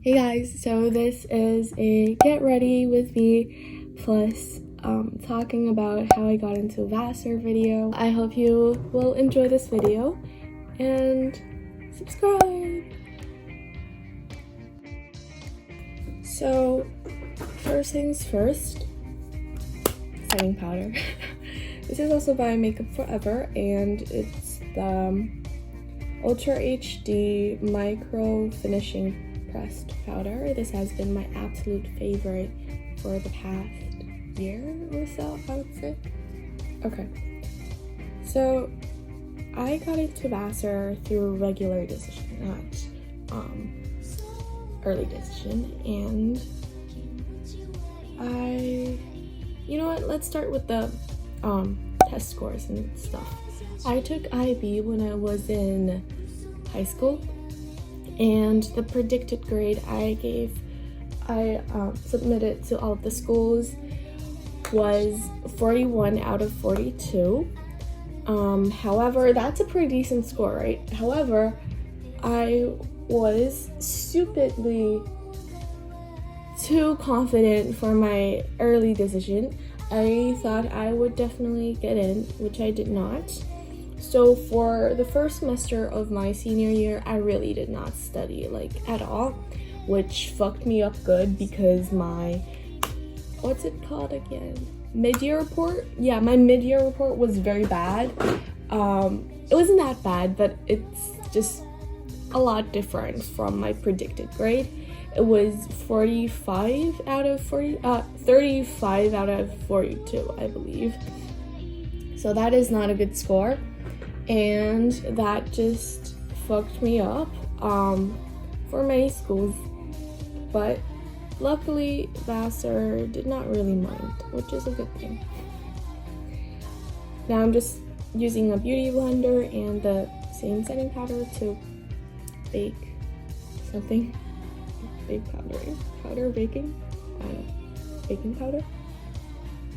Hey guys, so this is a get ready with me plus talking about how I got into Vassar video. I hope you will enjoy this video and subscribe. So first things first, setting powder. This is also by Makeup Forever and it's the Ultra HD Micro Finishing Pressed powder. This has been my absolute favorite for the past year or so, I would say. Okay, so I got into Vassar through regular decision, not early decision, and you know what, let's start with the test scores and stuff. I took IB when I was in high school, and the predicted grade I submitted to all of the schools was 41 out of 42. However, that's a pretty decent score, right? However, I was stupidly too confident for my early decision. I thought I would definitely get in, which I did not. So for the first semester of my senior year, I really did not study like at all, which fucked me up good because my, what's it called again? Mid-year report? Yeah, my mid-year report was very bad. It wasn't that bad, but it's just a lot different from my predicted grade. It was 35 out of 35 out of 42, I believe. So that is not a good score. And that just fucked me up for many schools, but luckily Vassar did not really mind, which is a good thing. Now I'm just using a beauty blender and the same setting powder to bake something. Bake powder baking? I don't know. Baking powder?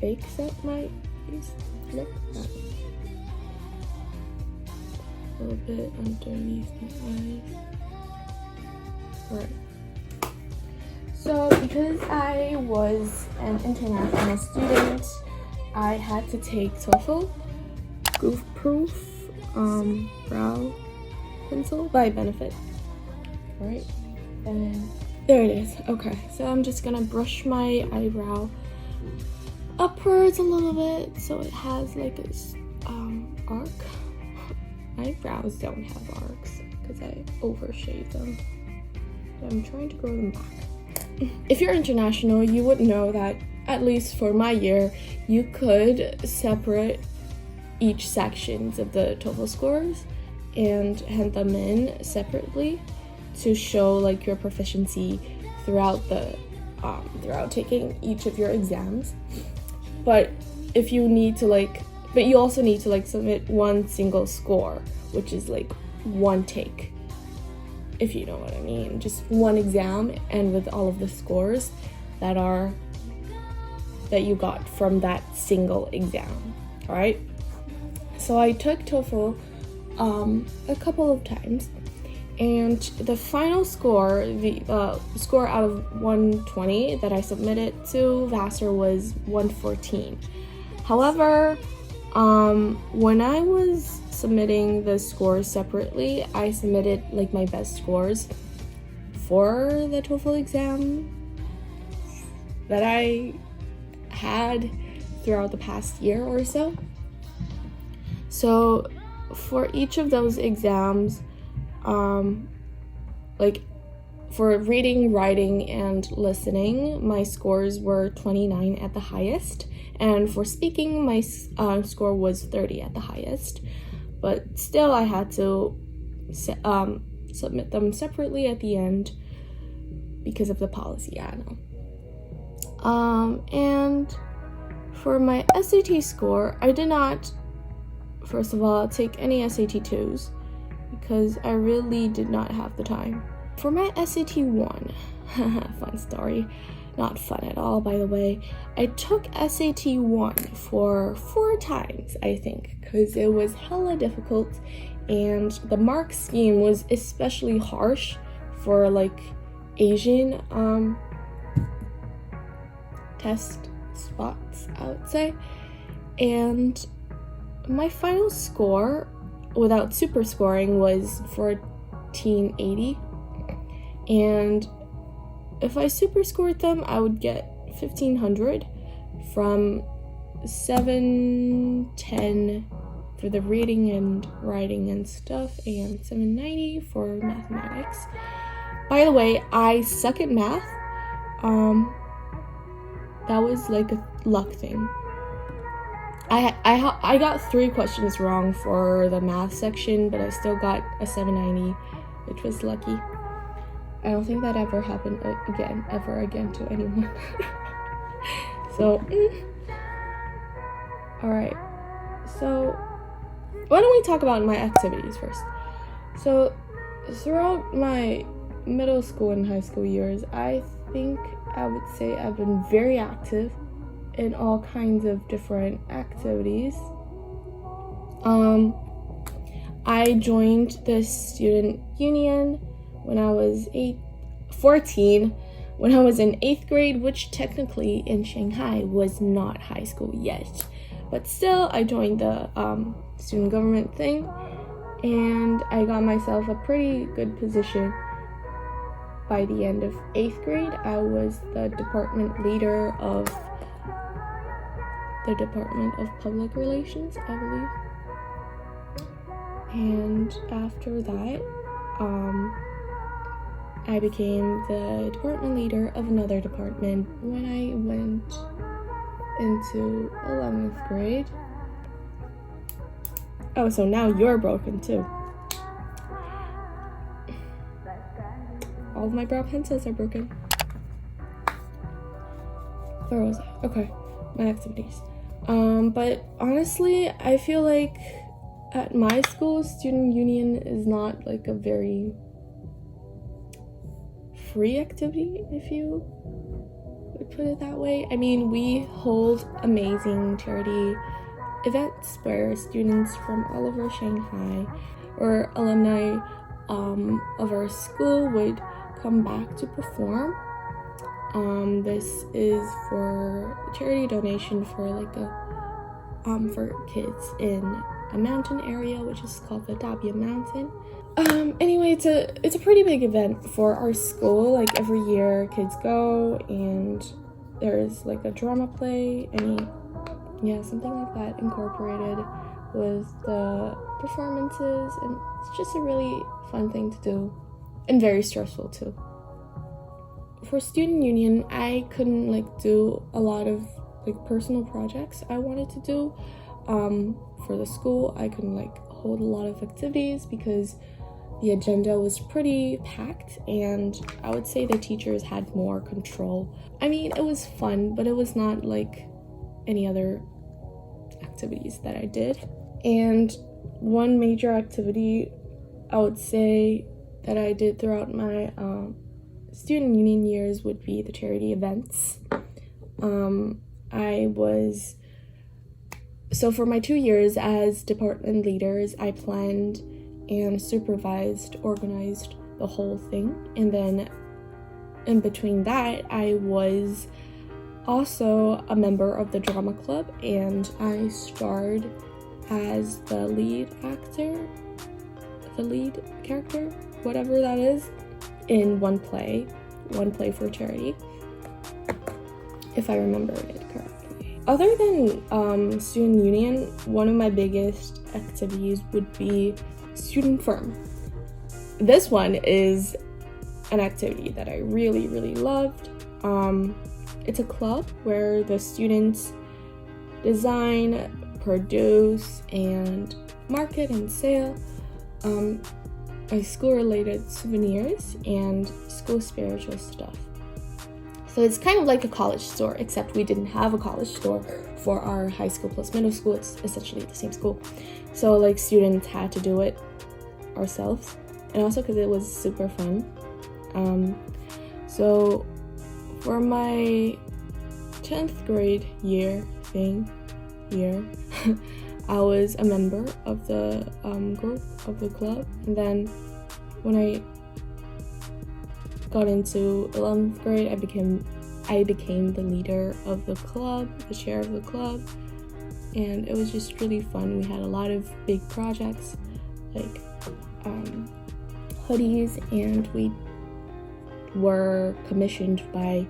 Bake set my face look? I don't know. A little bit underneath my eyes. Alright. So because I was an international student, I had to take TOEFL Goof Proof brow pencil by Benefit. Alright. And there it is. Okay, so I'm just gonna brush my eyebrow upwards a little bit so it has like this arc. My brows don't have arcs because I overshave them. I'm trying to grow them back. If you're international, you would know that, at least for my year, you could separate each sections of the TOEFL scores and hand them in separately to show like your proficiency throughout the throughout taking each of your exams. But if you need to but you also need to submit one single score, which is like one take, if you know what I mean. Just one exam and with all of the scores that you got from that single exam. All right. So I took TOEFL a couple of times, and the final score, the score out of 120 that I submitted to Vassar was 114. However, when I was submitting the scores separately, I submitted like my best scores for the TOEFL exam that I had throughout the past year or so. So for each of those exams, like for reading, writing, and listening, my scores were 29 at the highest. And for speaking, my score was 30 at the highest. But still, I had to submit them separately at the end because of the policy, I know. And for my SAT score, I did not, first of all, take any SAT 2s because I really did not have the time. For my SAT 1, fun story, not fun at all, by the way, I took SAT 1 for 4 times, I think, because it was hella difficult and the mark scheme was especially harsh for like Asian test spots, I would say. And my final score, without super scoring, was 1480. And if I super scored them, I would get 1500 from 710 for the reading and writing and stuff, and 790 for mathematics. By the way, I suck at math. That was like a luck thing. I got 3 questions wrong for the math section, but I still got a 790, which was lucky. I don't think that ever happened ever again to anyone. So, alright. So, why don't we talk about my activities first? So, throughout my middle school and high school years, I think I would say I've been very active in all kinds of different activities. I joined the student union when I was 14, when I was in 8th grade, which technically in Shanghai was not high school yet. But still, I joined the student government thing, and I got myself a pretty good position. By the end of 8th grade, I was the department leader of the Department of Public Relations, I believe. And after that, I became the department leader of another department when I went into 11th grade. Oh, so now you're broken too. All of my brow pencils are broken. Where was I? Okay, my activities. But honestly, I feel like at my school, student union is not like a very free activity, if you would put it that way. I mean, we hold amazing charity events where students from all over Shanghai or alumni of our school would come back to perform. This is for charity donation for like for kids in a mountain area, which is called the Dabia Mountain. Anyway, it's a pretty big event for our school. Like every year kids go and there's like a drama play, something like that incorporated with the performances, and it's just a really fun thing to do and very stressful too. For student union, I couldn't like do a lot of like personal projects I wanted to do for the school. I couldn't like hold a lot of activities because the agenda was pretty packed, and I would say the teachers had more control. I mean, it was fun, but it was not like any other activities that I did. And one major activity I would say that I did throughout my student union years would be the charity events. So for my 2 years as department leaders, I planned and supervised, organized the whole thing. And then in between that, I was also a member of the drama club, and I starred as the lead character, whatever that is, in one play for charity, if I remember it correctly. Other than student union, one of my biggest activities would be student firm. This one is an activity that I really, really loved. It's a club where the students design, produce, and market and sale school-related souvenirs and school spiritual stuff. So it's kind of like a college store, except we didn't have a college store for our high school plus middle school. It's essentially the same school. So like students had to do it ourselves, and also because it was super fun. So for my 10th grade year, I was a member of the group of the club, and then when I got into 11th grade, I became the leader of the club, the chair of the club, and it was just really fun. We had a lot of big projects like hoodies, and we were commissioned by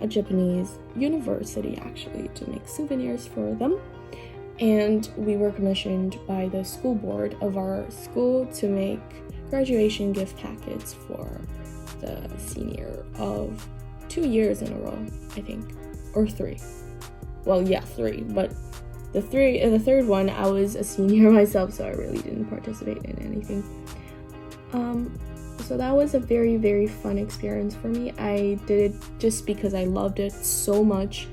a Japanese university actually to make souvenirs for them, and we were commissioned by the school board of our school to make graduation gift packets for the senior of 2 years in a row, I think, or 3. Well, yeah, 3, but the third one I was a senior myself, so I really didn't participate in anything. So that was a very, very fun experience for me. I did it just because I loved it so much.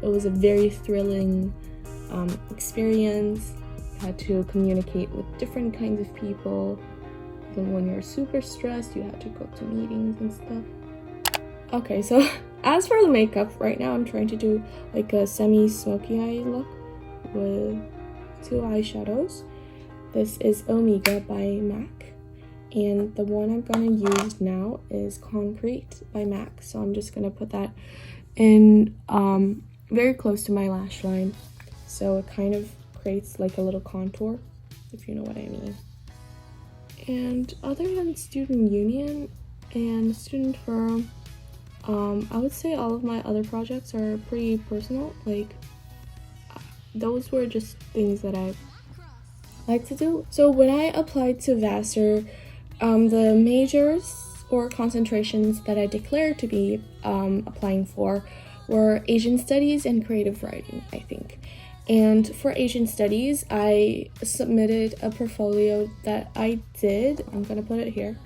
It was a very thrilling experience. You had to communicate with different kinds of people. Even when you're super stressed, you had to go to meetings and stuff. Okay, so as for the makeup, right now I'm trying to do like a semi-smoky eye look with 2 eyeshadows. This is Omega by MAC. And the one I'm gonna use now is Concrete by MAC. So I'm just gonna put that in very close to my lash line. So it kind of creates like a little contour, if you know what I mean. And other than student union and student firm, I would say all of my other projects are pretty personal. Like those were just things that I like to do. So when I applied to Vassar, the majors or concentrations that I declared to be applying for were Asian Studies and Creative Writing, I think. And for Asian Studies, I submitted a portfolio that I did. I'm gonna put it here.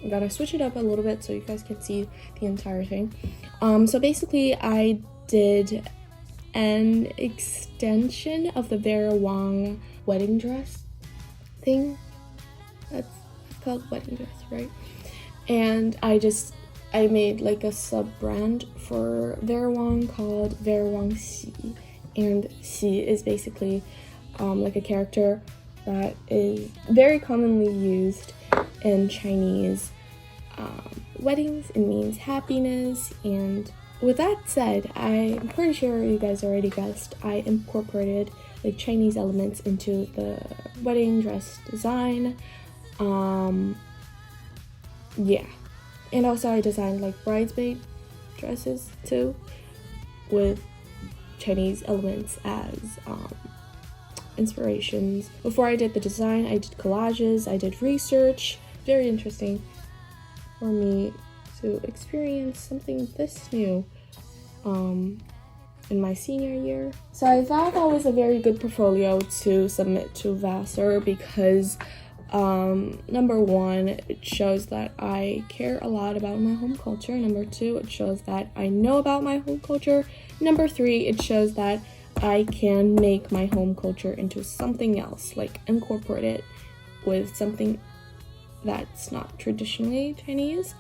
I gotta switch it up a little bit so you guys can see the entire thing. So basically, I did an extension of the Vera Wang wedding dress thing. That's called wedding dress, right? And I made like a sub-brand for Vera Wang called Vera Wang Xi. And Xi is basically like a character that is very commonly used in Chinese weddings. It means happiness. And with that said, I'm pretty sure you guys already guessed, I incorporated like Chinese elements into the wedding dress design. Yeah. And also I designed like bridesmaid dresses too, with Chinese elements as inspirations. Before I did the design, I did collages, I did research. Very interesting for me to experience something this new in my senior year. So I thought that was a very good portfolio to submit to Vassar because number 1, it shows that I care a lot about my home culture. Number 2, it shows that I know about my home culture. Number 3, it shows that I can make my home culture into something else, like incorporate it with something that's not traditionally Chinese,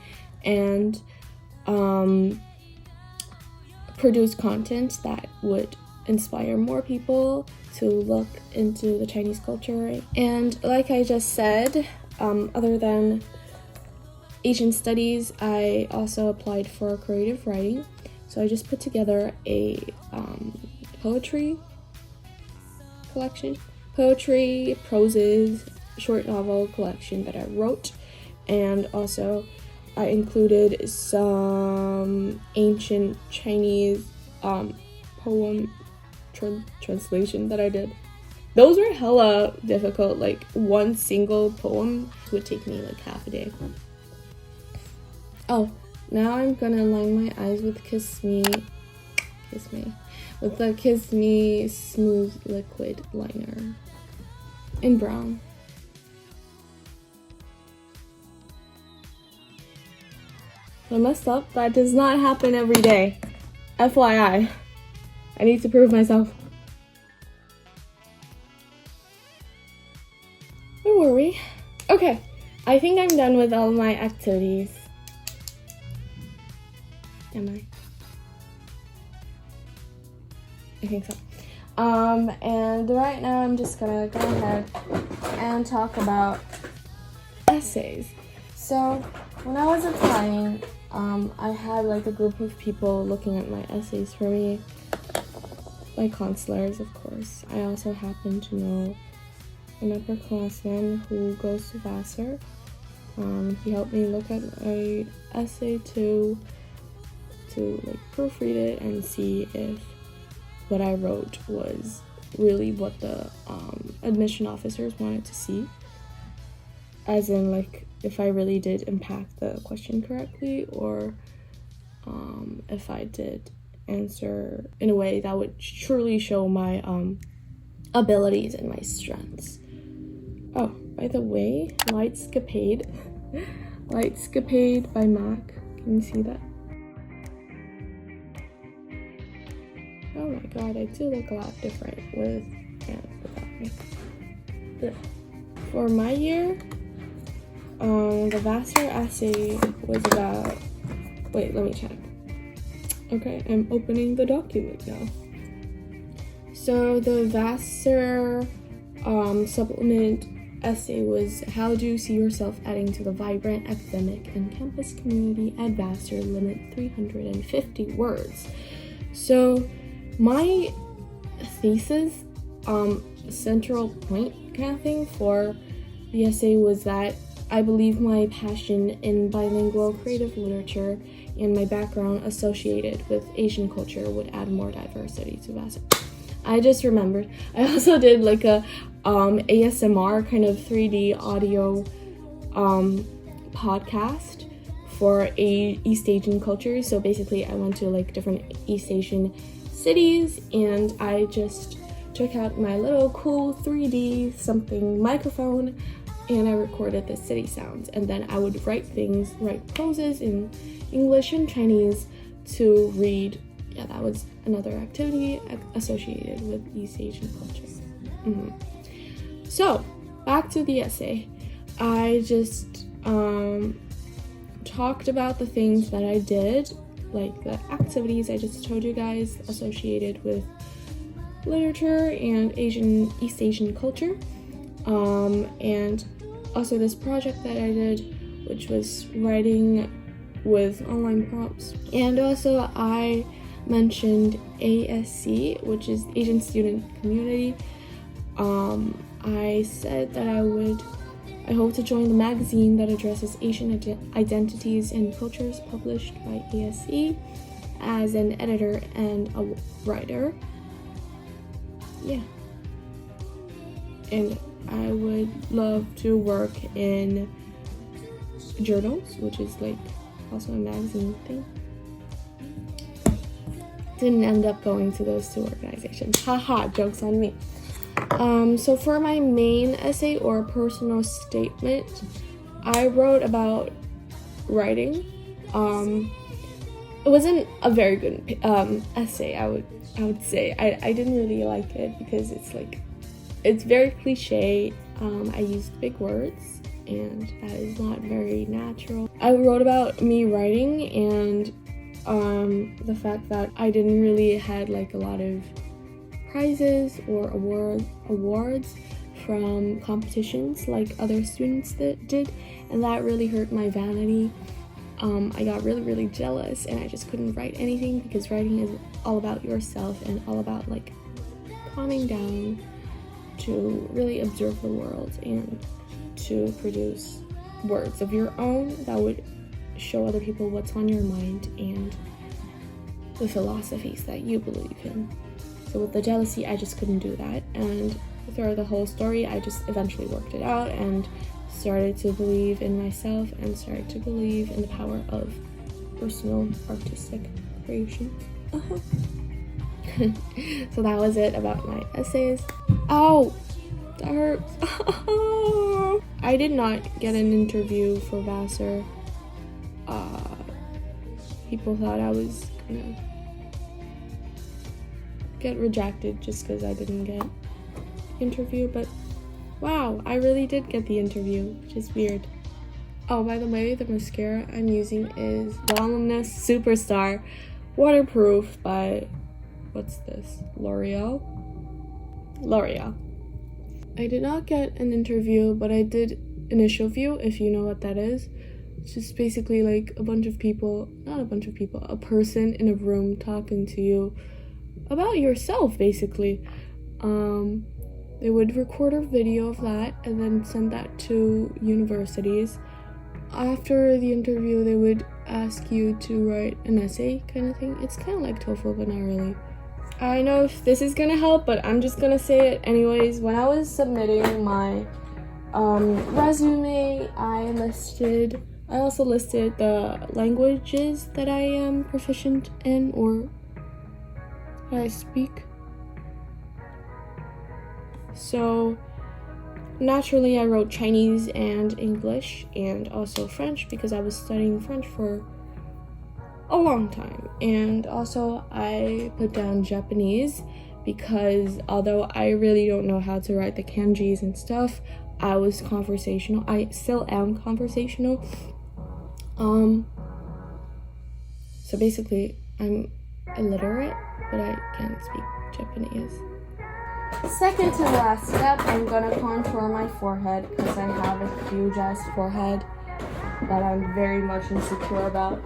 and produce content that would inspire more people to look into the Chinese culture. And like I just said, other than Asian Studies, I also applied for creative writing. So I just put together a poetry collection, poetry, proses, short novel collection that I wrote, and also I included some ancient Chinese poem translation that I did. Those were hella difficult. Like one single poem would take me like half a day. Oh, now I'm gonna line my eyes with with the Kiss Me Smooth Liquid Liner in brown. I messed up. That does not happen every day. FYI. I need to prove myself. Where were we? Okay, I think I'm done with all my activities. Am I? I think so. And right now I'm just gonna go ahead and talk about essays. So when I was applying, I had like a group of people looking at my essays for me, my counselors, of course. I also happen to know an upperclassman who goes to Vassar. He helped me look at my essay to like proofread it and see if what I wrote was really what the admission officers wanted to see, as in like if I really did impact the question correctly, or if I did answer in a way that would truly show my abilities and my strengths. Oh, by the way, Lightscapade by Mac. Can you see that? Oh my god, I do look a lot different with and without makeup. For my year, the Vassar essay was about, wait, let me check. Okay, I'm opening the document now. So the Vassar supplement essay was, how do you see yourself adding to the vibrant academic and campus community at Vassar, limit 350 words. So my thesis central point kind of thing for the essay was that I believe my passion in bilingual creative literature and my background associated with Asian culture would add more diversity to Vassar. I just remembered I also did like a ASMR kind of 3D audio podcast for East Asian culture. So basically I went to like different East Asian cities and I just took out my little cool 3D something microphone and I recorded the city sounds, and then I would write poses in English and Chinese to read. Yeah, that was another activity associated with East Asian culture. So back to the essay. I just talked about the things that I did, like the activities I just told you guys associated with literature and East Asian culture, and also this project that I did, which was writing with online prompts. And also I mentioned ASC, which is Asian Student Community. I said that I hope to join the magazine that addresses Asian identities and cultures, published by ASC, as an editor and a writer. Yeah. And I would love to work in journals, which is like also a magazine thing. Didn't end up going to those two organizations. Haha, joke's on me. So for my main essay or personal statement, I wrote about writing. It wasn't a very good essay, I would say. I didn't really like it because it's very cliche. I used big words and that is not very natural. I wrote about me writing and the fact that I didn't really had like a lot of prizes or awards from competitions like other students that did, and that really hurt my vanity. I got really jealous and I just couldn't write anything, because writing is all about yourself and all about like calming down to really observe the world and to produce words of your own that would show other people what's on your mind and the philosophies that you believe in. So with the jealousy, I just couldn't do that, and throughout the whole story I just eventually worked it out and started to believe in myself and started to believe in the power of personal artistic creation. So that was it about my essays. Ow! That hurts. I did not get an interview for Vassar. People thought I was gonna get rejected just because I didn't get the interview, but wow, I really did get the interview, which is weird. Oh, by the way, the mascara I'm using is Voluminous Superstar Waterproof by, what's this, L'Oreal. I did not get an interview, but I did initial view, if you know what that is. It's just basically like a person in a room talking to you about yourself, basically. They would record a video of that and then send that to universities. After the interview, they would ask you to write an essay kind of thing. It's kind of like TOEFL, but not really. I don't know if this is gonna help, but I'm just gonna say it anyways. When I was submitting my resume, I also listed the languages that I am proficient in or that I speak. So naturally I wrote Chinese and English and also French because I was studying French for a long time. And also I put down Japanese because although I really don't know how to write the kanjis and stuff, I was conversational. I still am conversational. So basically I'm illiterate, but I can't speak Japanese. Second to the last step, I'm gonna contour my forehead because I have a huge ass forehead that I'm very much insecure about.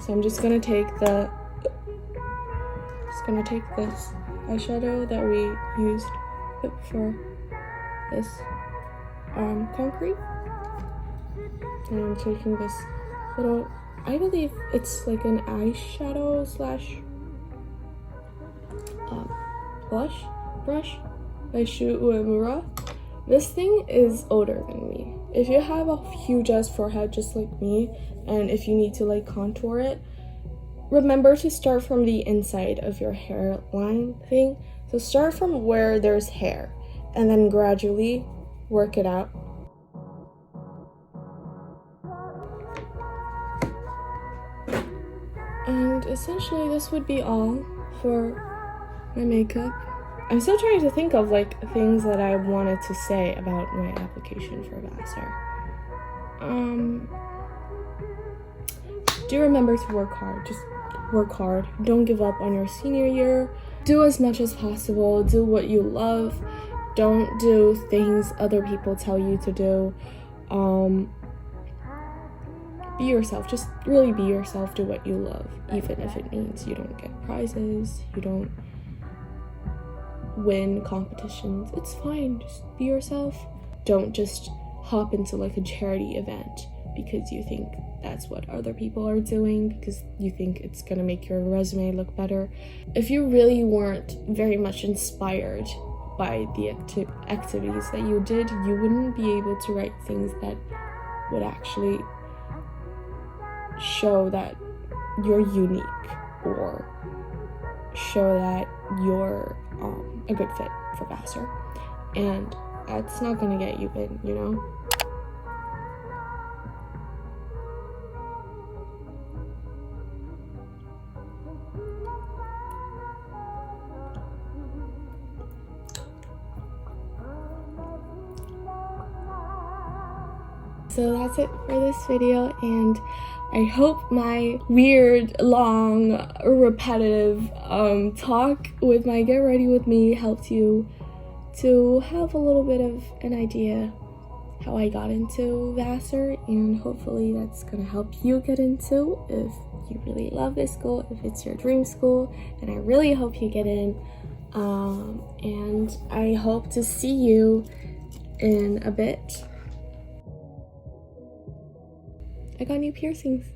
So I'm just gonna take this eyeshadow that we used for this concrete, and I'm taking this little, I believe it's like an eyeshadow slash blush brush by Uemura. This thing is older than me. If you have a huge ass forehead just like me, and if you need to like contour it, remember to start from the inside of your hairline thing. So start from where there's hair and then gradually work it out. And essentially this would be all for my makeup. I'm still trying to think of like things that I wanted to say about my application for Vassar. Do remember to work hard. Just work hard. Don't give up on your senior year. Do as much as possible. Do what you love. Don't do things other people tell you to do. Be yourself. Just really be yourself. Do what you love, even if it means you don't get prizes, you don't win competitions. It's fine. Just be yourself. Don't just hop into like a charity event because you think that's what other people are doing, because you think it's gonna make your resume look better. If you really weren't very much inspired by the activities that you did, you wouldn't be able to write things that would actually show that you're unique or show that you're a good fit for Vassar, and that's not gonna get you in, you know? So that's it for this video, and I hope my weird, long, repetitive talk with my Get Ready With Me helped you to have a little bit of an idea how I got into Vassar, and hopefully that's gonna help you get into if you really love this school, if it's your dream school, and I really hope you get in. And I hope to see you in a bit. I got new piercings.